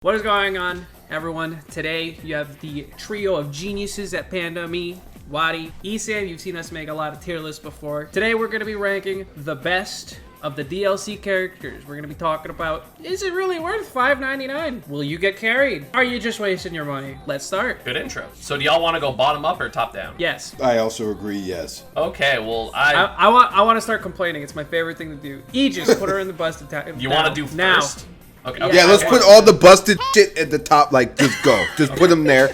What is going on, everyone? Today, you have the trio of geniuses at Panda, me, WaDi, ESAM. You've seen us make a lot of tier lists before. Today, we're going to be ranking the best of the DLC characters. We're going to be talking about, is it really worth $5.99? Will you get carried? Are you just wasting your money? Let's start. Good intro. So do y'all want to go bottom up or top down? Yes. I also agree, yes. Okay, well, I want to start complaining. It's my favorite thing to do. Aegis, put her in the busted tab. You want to do first? Okay. Yeah, let's put all the busted shit at the top, like, just go. Just put them there.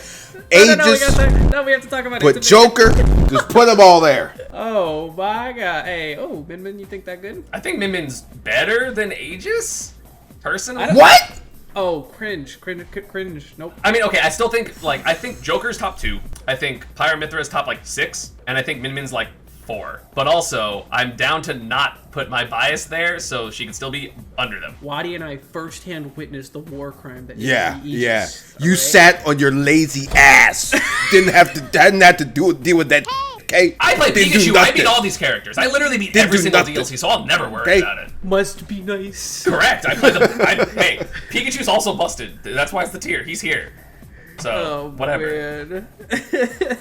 Aegis, no, we have to talk about put it. Joker, just put them all there. Oh my god. Hey, Min Min, you think that good? I think Min Min's better than Aegis, personally. What? Oh, cringe. Nope. I mean, okay, I still think, like, I think Joker's top 2. I think Pyra/Mythra's top, like, 6. And I think Min Min's, like, 4. But also, I'm down to not put my bias there, so she can still be under them. WaDi and I firsthand witnessed the war crime that Yeah. Aegis, You right? sat on your lazy ass. didn't have to deal with that. Okay. I played Didn't do Pikachu. I nothing. beat all these characters. I literally beat Didn't every do single nothing. DLC, so I'll never worry Okay. about it. Must be nice. Correct. I played the. Hey, Pikachu's also busted. That's why it's the tier. He's here. So, whatever. Man.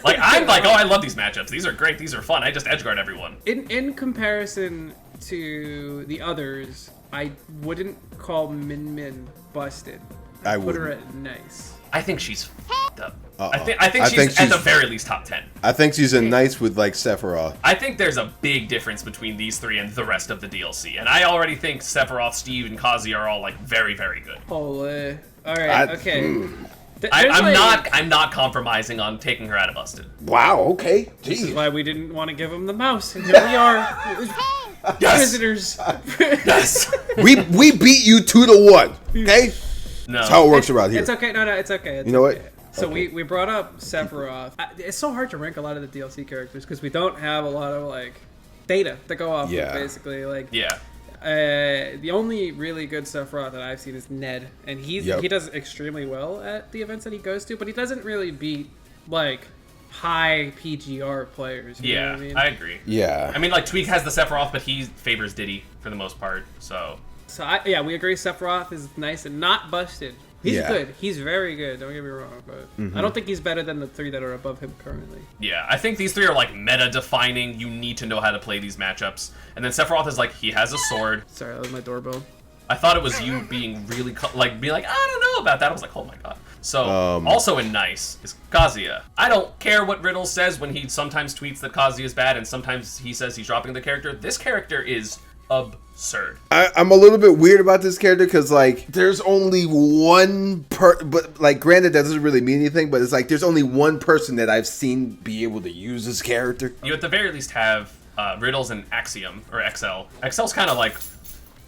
Like, I'm like, oh, I love these matchups. These are great. These are fun. I just edgeguard everyone. In comparison to the others, I wouldn't call Min Min busted. I Put her wouldn't. at nice. I think she's f***ed up. Uh-oh. I think she's at the very least top 10. I think she's a nice with, like, Sephiroth. I think there's a big difference between these three and the rest of the DLC. And I already think Sephiroth, Steve, and Kazuya are all, like, very, very good. Holy. Alright, okay. I'm not compromising on taking her out of busted. Wow, okay. This is Jeez. why we didn't want to give him the mouse. And here we are. Yes! Prisoners. Yes! We beat you 2-1, okay? No. That's how it works around here. It's okay. No, it's okay. It's You know okay. what? So Okay. we brought up Sephiroth. It's so hard to rank a lot of the DLC characters because we don't have a lot of like data to go off Yeah. of, basically. Like, Yeah. the only really good Sephiroth that I've seen is Ned, and he does extremely well at the events that he goes to, but he doesn't really beat like high PGR players. You know what I mean? I agree. Yeah. I mean, like, Tweak has the Sephiroth, but he favors Diddy for the most part, so... So we agree. Sephiroth is nice and not busted. He's Yeah. good. He's very good. Don't get me wrong, but I don't think he's better than the three that are above him currently. Yeah, I think these three are, like, meta-defining. You need to know how to play these matchups. And then Sephiroth is, like, he has a sword. Sorry, that was my doorbell. I thought it was you being really, being like, I don't know about that. I was like, oh my god. So, also in nice is Kazuya. I don't care what Riddle says when he sometimes tweets that Kazuya is bad and sometimes he says he's dropping the character. This character is absurd. I'm a little bit weird about this character because, like, there's only one but, like, granted, that doesn't really mean anything, but it's like there's only one person that I've seen be able to use this character. You at the very least have Riddles and Axiom, or XL. XL's kind of like,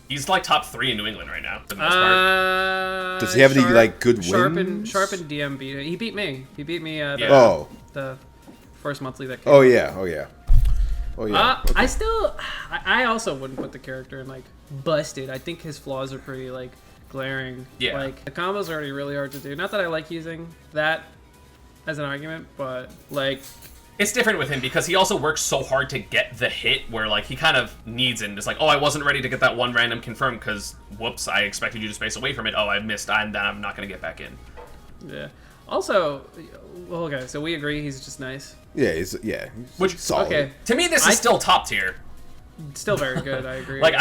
he's like top 3 in New England right now, for the most part. Does he have any, like, good Sharp wins? and DM beat. He beat me. He beat me. Yeah. The first monthly that came. Oh yeah. Okay. I also wouldn't put the character in like busted. I think his flaws are pretty like glaring. Yeah. Like the combos are already really hard to do. Not that I like using that as an argument, but like It's different with him because he also works so hard to get the hit where, like, he kind of needs it. And it's like, oh, I wasn't ready to get that one random confirm because, whoops, I expected you to space away from it. Oh, I missed. I'm not going to get back in. yeah. Also, well, okay, so we agree he's just nice. Yeah. He's Which, solid. Okay. To me, this is still top tier. Still very good. I agree. Like,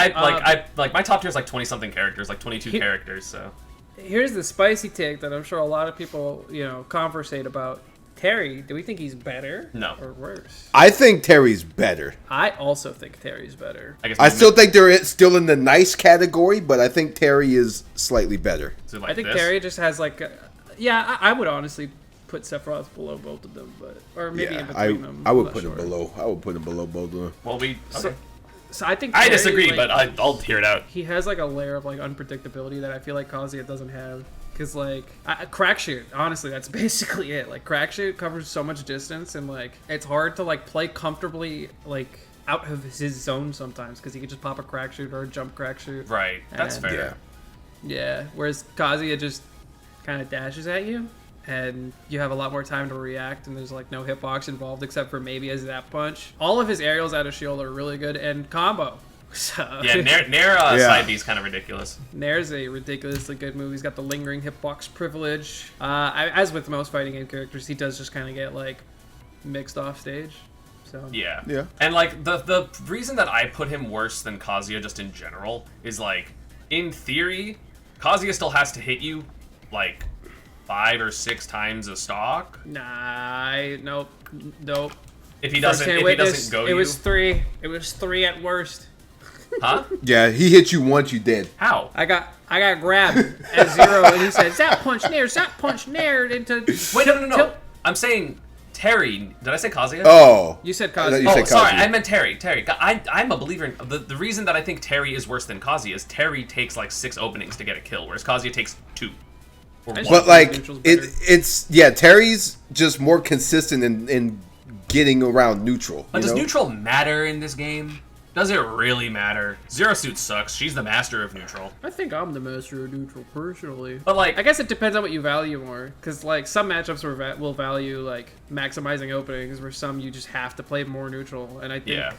my top tier is like 20-something characters, like 22 characters, so. Here's the spicy take that I'm sure a lot of people, conversate about. Terry, do we think he's better? No. Or worse? I think Terry's better. I also think Terry's better. I still think they're still in the nice category, but I think Terry is slightly better. Like I think this? Terry just has like, I would honestly put Sephiroth below both of them, or maybe in between them. I I'm would not put him sure. below. I would put him below both of them. Well, okay. So I think I Terry, disagree, like, but I'll hear it out. he has like a layer of like unpredictability that I feel like Kazuya doesn't have. Because like crack shoot, honestly, that's basically it. Like crack shoot covers so much distance, and like it's hard to like play comfortably like out of his zone sometimes because he could just pop a crack shoot or a jump crack shoot. Right, that's And- fair. Yeah. Whereas Kazuya just kind of dashes at you, and you have a lot more time to react, and there's like no hitbox involved except for maybe a zap punch. All of his aerials out of shield are really good, and combo. So Yeah, Nair side B is kind of ridiculous. Nair's a ridiculously good move. He's got the lingering hitbox privilege. As with most fighting game characters, he does just kind of get like mixed off stage. So Yeah. And like the reason that I put him worse than Kazuya just in general is like, in theory, Kazuya still has to hit you like 5 or 6 times a stock. Nah, nope. If he doesn't go it you. was 3. It was 3 at worst. Huh? Yeah, he hit you once, you dead. How? I got grabbed at 0, and he said, "Zap punch Nair into." Wait, no. I'm saying Terry. Did I say Kazuya? Oh. You said I thought Kazuya. you Oh, said sorry, Kazuya. I meant Terry. I'm a believer in the reason that I think Terry is worse than Kazuya is Terry takes like 6 openings to get a kill, whereas Kazuya takes 2. Or 1. But like Neutral's better. it's Terry's just more consistent in getting around neutral. But you does know? neutral matter in this game? Does it really matter? Zero Suit sucks. She's the master of neutral. I think I'm the master of neutral personally. But like, I guess it depends on what you value more, because like some matchups will value like maximizing openings, where some you just have to play more neutral. And I think,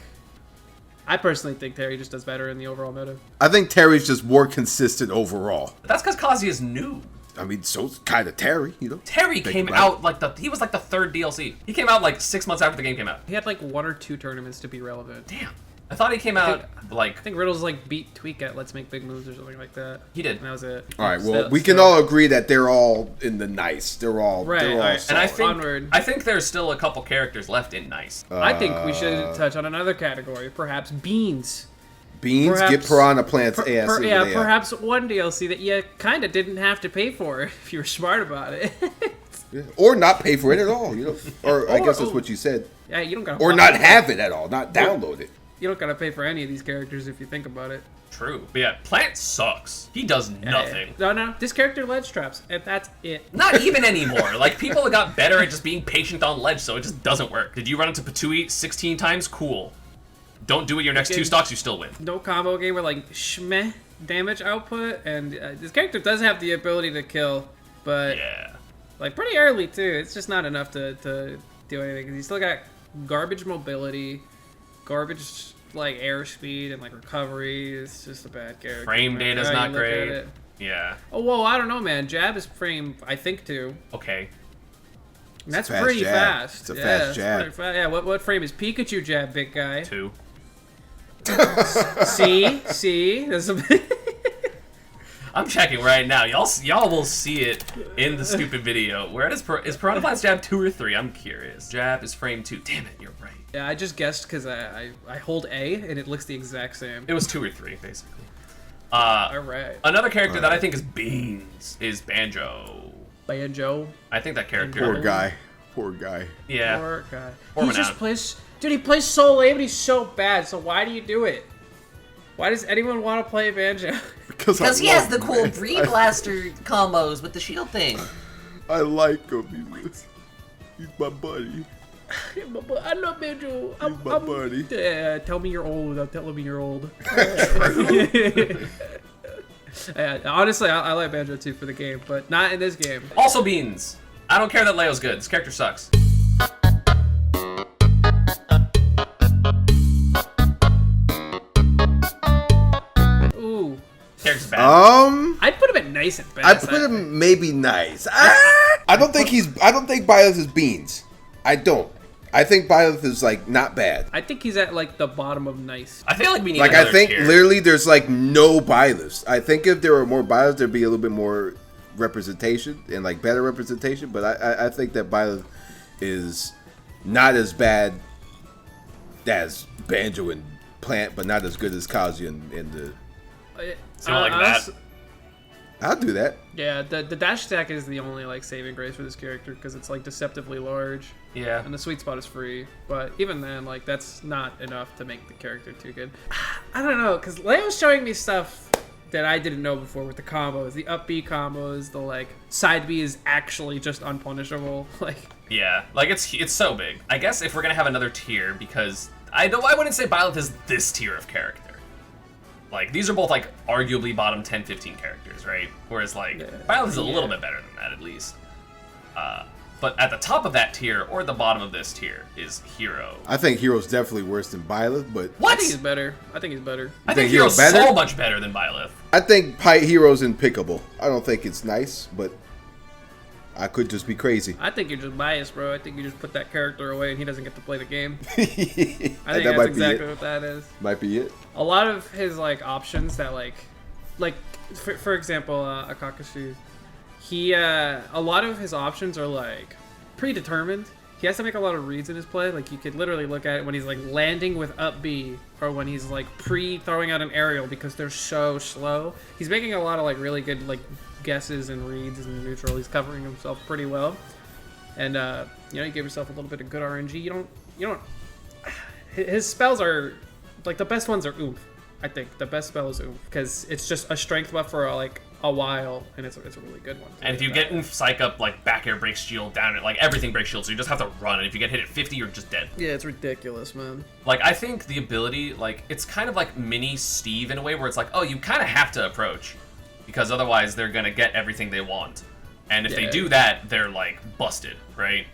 I personally think Terry just does better in the overall meta. I think Terry's just more consistent overall. that's because Kazuya's new. I mean, so's kind of Terry, you know. Terry came out like he was like the 3rd DLC. He came out like 6 months after the game came out. He had like 1 or 2 tournaments to be relevant. Damn. I thought he came out I think Riddle's like beat Tweak at Let's Make Big Moves or something like that. He did. And that was it. All right, well, we can all agree that they're all in the nice. They're all Right, they're all all right. solid. And I think there's still a couple characters left in nice. I think we should touch on another category, perhaps beans. Beans, Perhaps- get Piranha Plants ass over there. Perhaps one DLC that you kind of didn't have to pay for if you were smart about it. Yeah. Or not pay for it at all, you know. Or I guess that's what you said. Yeah, you don't gotta. Or not have it at all, not download it. You don't gotta pay for any of these characters if you think about it. True. But yeah, Plant sucks. He does nothing. No. This character ledge traps, and that's it. Not even anymore. Like, people got better at just being patient on ledge, so it just doesn't work. Did you run into Patui 16 times? Cool. Don't do it your next 2 stocks, you still win. No combo game with like shmeh damage output, and this character does have the ability to kill, but Yeah. like pretty early too. It's just not enough to do anything, because he's still got garbage mobility, garbage like airspeed and like recovery. It's just a bad character. Frame man. data's How not you look at great. it. Yeah. Oh, whoa, I don't know, man. Jab is frame, I think, too. Okay. And that's a fast pretty jab. fast. It's a yeah, fast that's jab. pretty fa- Yeah, what frame is Pikachu jab, big guy? 2. See? There's a... I'm checking right now. Y'all will see it in the stupid video. Where is Piranha Plant's jab 2 or 3? I'm curious. Jab is frame 2. Damn it, you're right. Yeah, I just guessed because I hold A, and it looks the exact same. It was 2 or 3, basically. All right. Another character that I think is beans is Banjo. Banjo. I think that character. Poor guy. Poor guy. Yeah. Poor guy. Poor He just Manon. plays... Dude, he plays so lame, but he's so bad, so why do you do it? Why does anyone want to play Banjo? Because he has the cool Breed Blaster combos with the shield thing. I like him. He's my buddy. I love Banjo. He's my buddy. Tell me you're old. I'm telling me you're old. Yeah, honestly, I like Banjo too for the game, but not in this game. Also beans. I don't care that Leo's good. This character sucks. Ooh. Character's bad. I'd put him at nice at best. I put him maybe nice. I don't think Byleth is beans. I don't. I think Byleth is like not bad. I think he's at like the bottom of nice. I feel like we need Like another I think tier. literally there's like no Byleths. I think if there were more Byleths, there'd be a little bit more representation and like better representation. But I think that Byleth is not as bad as Banjo and Plant, but not as good as Kazuya and the. So like that. I'll do that. Yeah, the dash attack is the only like saving grace for this character because it's like deceptively large. Yeah. And the sweet spot is free, but even then, like that's not enough to make the character too good. I don't know, because Leo's showing me stuff that I didn't know before with the combos, the up B combos, the like side B is actually just unpunishable. Like Yeah. Like it's so big. I guess if we're gonna have another tier, because I wouldn't say Byleth is this tier of character. Like, these are both, like, arguably bottom 10, 15 characters, right? Whereas, like, Byleth is a little bit better than that, at least. But at the top of that tier, or the bottom of this tier, is Hero. I think Hero's definitely worse than Byleth, but What? I think he's better. I think he's better. I think Hero's Hero's better? so much better than Byleth. I think Hero's impeccable. I don't think it's nice, but I could just be crazy. I think you're just biased, bro. I think you just put that character away and he doesn't get to play the game. I I think that's exactly what that is. Might be it. A lot of his like options that like for example, Akakashi, he a lot of his options are like predetermined. He has to make a lot of reads in his play. Like you could literally look at it when he's like landing with up B, or when he's like throwing out an aerial because they're so slow. He's making a lot of like really good like guesses and reads in neutral. He's covering himself pretty well, and you know, you give yourself a little bit of good RNG. You don't. His spells are like the best ones are oomph. I think the best spell is oomph because it's just a strength buff for like a while, and it's a really good one. And if you get oomph psych up, like back air breaks shield, down it, like everything breaks shield, so you just have to run. And if you get hit at 50, you're just dead. Yeah, it's ridiculous, man. Like I think the ability, like it's kind of like mini Steve in a way, where it's like, oh, you kind of have to approach, because otherwise they're gonna get everything they want. And if they do that, they're like busted, right?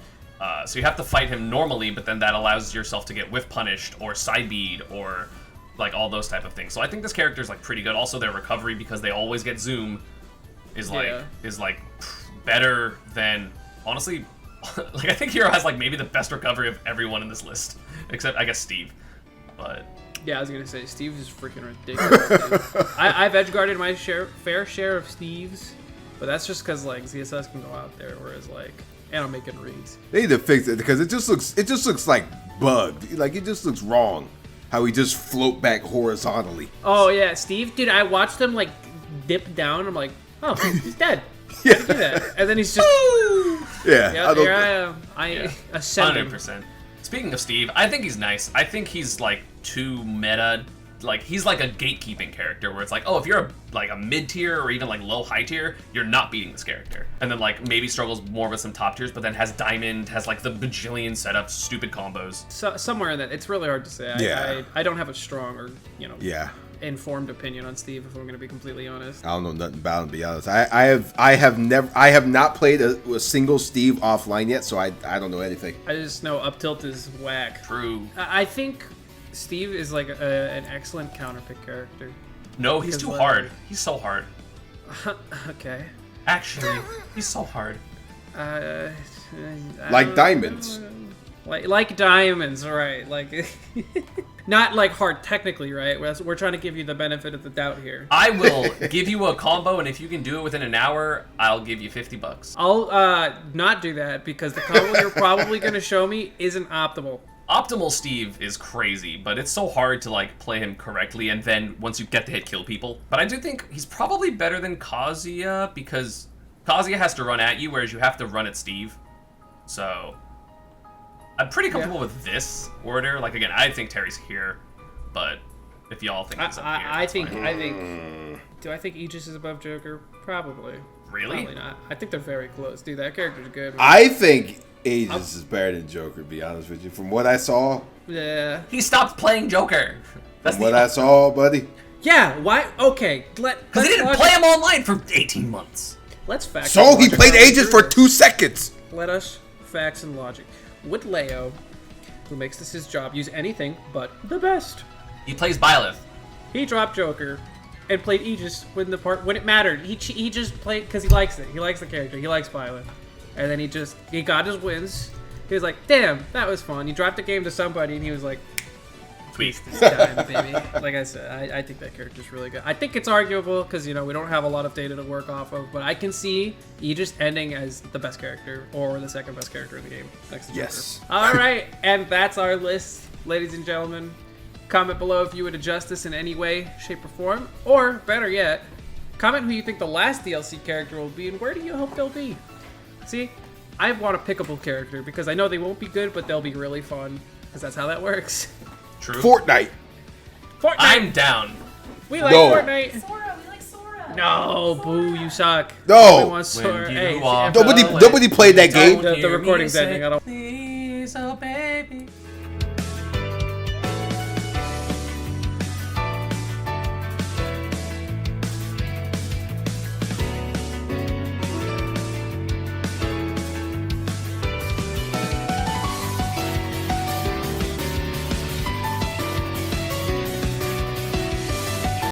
So you have to fight him normally, but then that allows yourself to get whiff punished or side bead or like all those type of things. So I think this character is like pretty good. Also, their recovery, because they always get zoom, is like better than, honestly. Like I think Hero has like maybe the best recovery of everyone in this list, except I guess Steve. But yeah, I was gonna say Steve is freaking ridiculous. Dude. I've edge guarded my fair share of Steves, but that's just because like ZSS can go out there, whereas like, and I'm making reads. They need to fix it because it just looks like bugged. Like it just looks wrong. How he just float back horizontally. Oh yeah, Steve, dude, I watched him like dip down. I'm like, oh, he's dead. Yeah. Do that. And then he's just yeah. Here I am. I ascend him. 100%. Speaking of Steve, I think he's nice. I think he's like too meta. Like he's like a gatekeeping character where it's like, oh, if you're a mid tier or even like low high tier, you're not beating this character. And then like maybe struggles more with some top tiers, but then has diamond, has like the bajillion setups, stupid combos. So, somewhere in that, it's really hard to say. I don't have a strong or informed opinion on Steve, if I'm going to be completely honest. I don't know nothing about him, to be honest. I have not played a single Steve offline yet, so I don't know anything. I just know up tilt is whack. True. I think Steve is like an excellent counterpick character. No, he's too hard. He's so hard. Okay. Actually, he's so hard. Like diamonds. Like diamonds, right? Like, not like hard technically, right? We're trying to give you the benefit of the doubt here. I will give you a combo, and if you can do it within an hour, I'll give you $50. I'll not do that because the combo you're probably going to show me isn't optimal. Optimal Steve is crazy, but it's so hard to like play him correctly, and then once you get to hit, kill people. But I do think he's probably better than Kazuya, because Kazuya has to run at you, whereas you have to run at Steve. So I'm pretty comfortable with this order. Like again, I think Terry's here, but if y'all think he's up here, I think. Do I think Aegis is above Joker? Probably. Really? Probably not. I think they're very close, dude. That character's good. Man. I think Aegis is better than Joker, to be honest with you. From what I saw. Yeah. He stopped playing Joker. That's what I saw, buddy. Yeah. Why? Okay. Because he didn't play him online for 18 months. Let's fact. So he played Aegis for 2 seconds. Let us facts and logic. Would Leo, who makes this his job, use anything but the best? He plays Byleth. He dropped Joker and played Aegis when it mattered. He just played because he likes it. He likes the character. He likes Byleth. And then he got his wins. He was like, damn, that was fun. He dropped the game to somebody, and he was like, Tweet. this time, baby. Like I said, I think that character's really good. I think it's arguable because, we don't have a lot of data to work off of, but I can see Aegis ending as the best character or the second best character in the game next to Joker. Yes. All right, and that's our list, ladies and gentlemen. Comment below if you would adjust this in any way, shape, or form, or better yet, comment who you think the last DLC character will be and where do you hope they'll be. See, I want a pickable character because I know they won't be good, but they'll be really fun because that's how that works. True. Fortnite. I'm down. We like No. Fortnite. Sora, we like Sora. No, boo, you suck. No. Everyone wants Sora. When you Hey, walk FL, nobody played that game. The recording's ending. I don't. Please, oh baby.